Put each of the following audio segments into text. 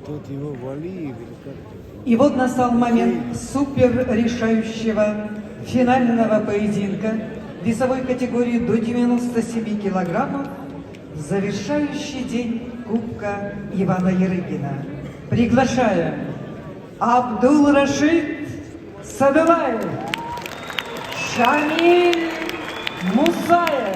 Тут его Валиев или как? И вот настал момент супер решающего финального поединка весовой категории до 97 килограммов, завершающий день Кубка Ивана Ярыгина. Приглашаем Абдул-Рашид Садулаев, Шамиль Мусаев.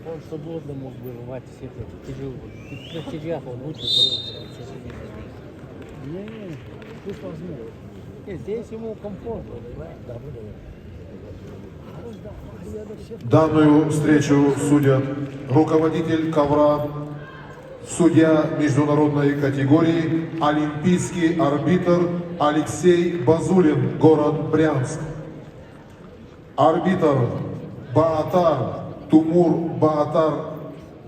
Он свободно мог бы рвать всех этих тяжелых. На тяжах он лучше боролся. Не, пусть возьмет. Нет, здесь ему комфортно. Данную встречу судят руководитель ковра, судья международной категории, олимпийский арбитр Алексей Базулин, город Брянск. Арбитр Баатар Тумур Баатар,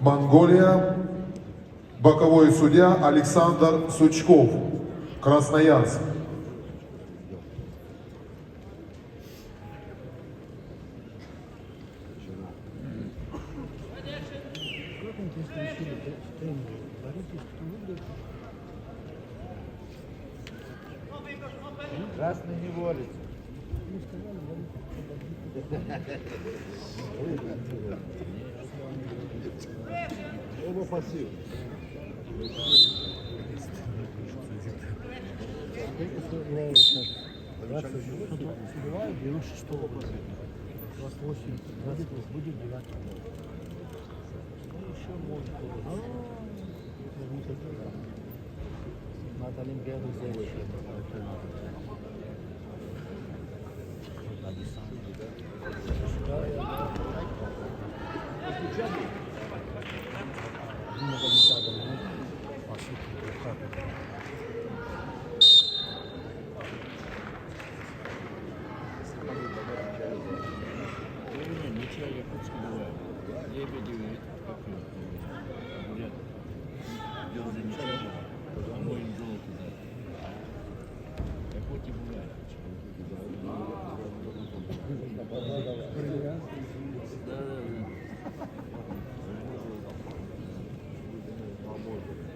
Монголия. Боковой судья Александр Сучков, Красноярск. Красный не борется. Оба пассивы. Надо Олимпиаду взять.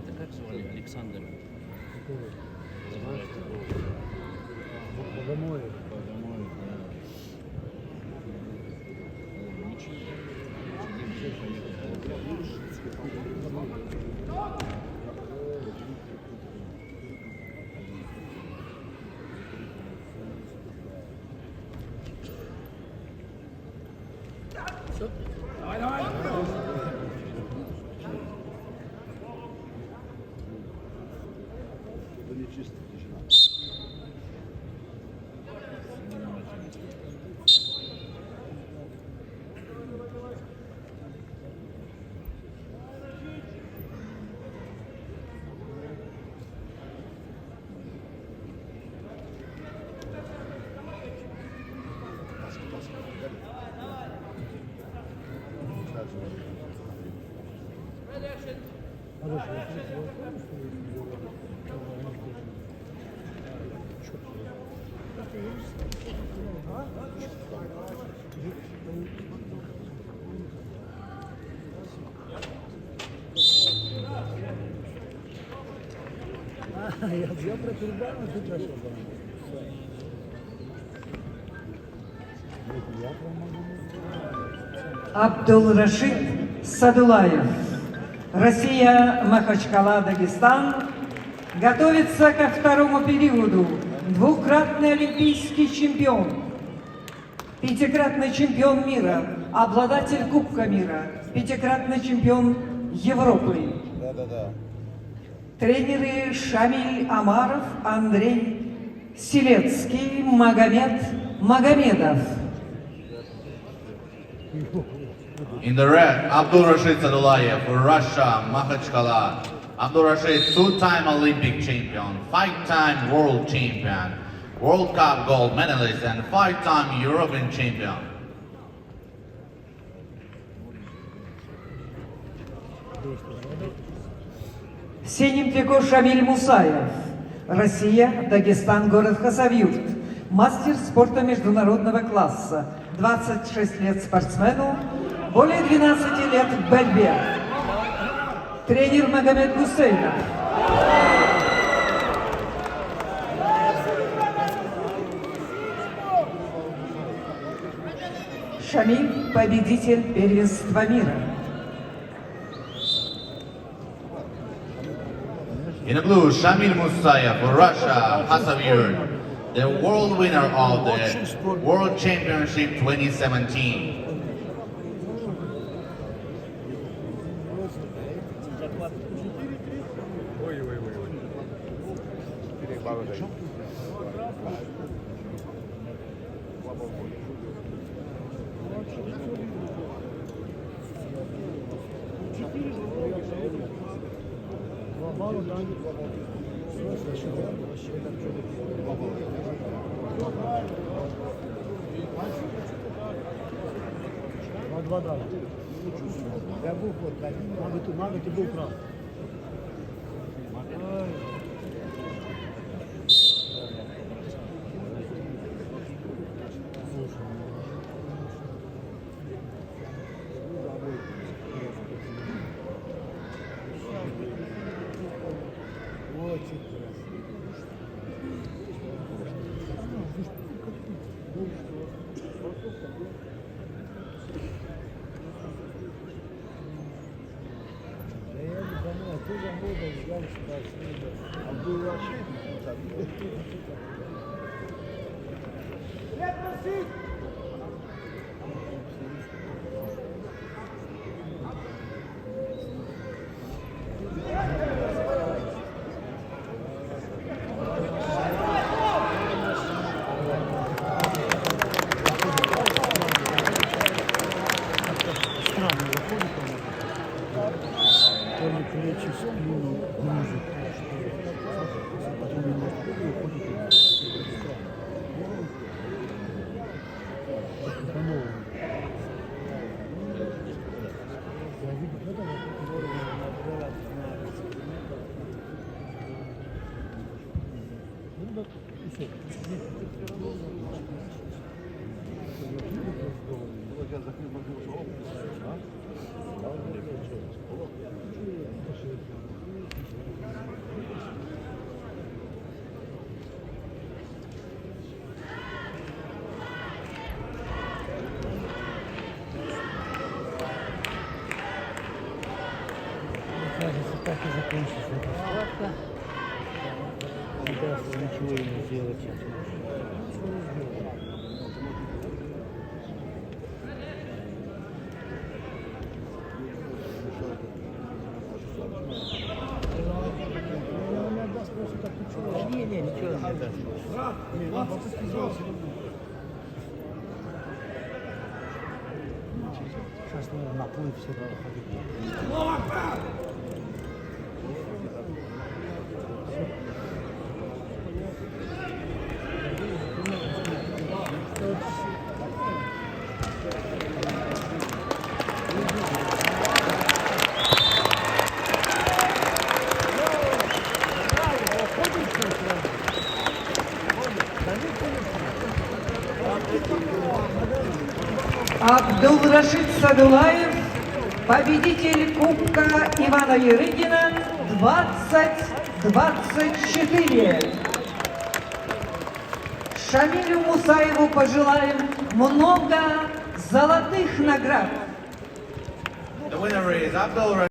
Это как звали? Александр. Богомолов. Я про Курбана сейчас Абдул-Рашид Садулаев, Россия, Махачкала, Дагестан готовится ко второму периоду. Двукратный олимпийский чемпион, пятикратный чемпион мира, обладатель Кубка мира, пятикратный чемпион Европы. Тренеры Шамиль Амаров, Андрей Селецкий, Магомед Магомедов. In the red, Abdul Rashid Sadulayev for Russia, Makhachkala. Abdul Rashid, two-time Olympic champion, five-time world champion, World Cup gold medalist, and five-time European champion. В синем трико Шамиль Мусаев. Россия, Дагестан, город Хасавюрт. Мастер спорта международного класса. 26 лет спортсмену, более 12 лет в борьбе. Тренер Магомед Гусейнов. Шамиль – победитель первенства мира. In the blue, Shamil Musayev for Russia, Hasavyurt, the world winner of the World Championship 2017. Два дали. Я був мабуть, ти був прав. Так и закончится эта схватка. Не удастся ничего ему сделать сейчас. Не, ничего не даст. Сейчас надо на плыв все ходить. Абдул-Рашид Садулаев, победитель Кубка Ивана Ярыгина 2024. Шамилю Мусаеву пожелаем много золотых наград. The winner is Abdul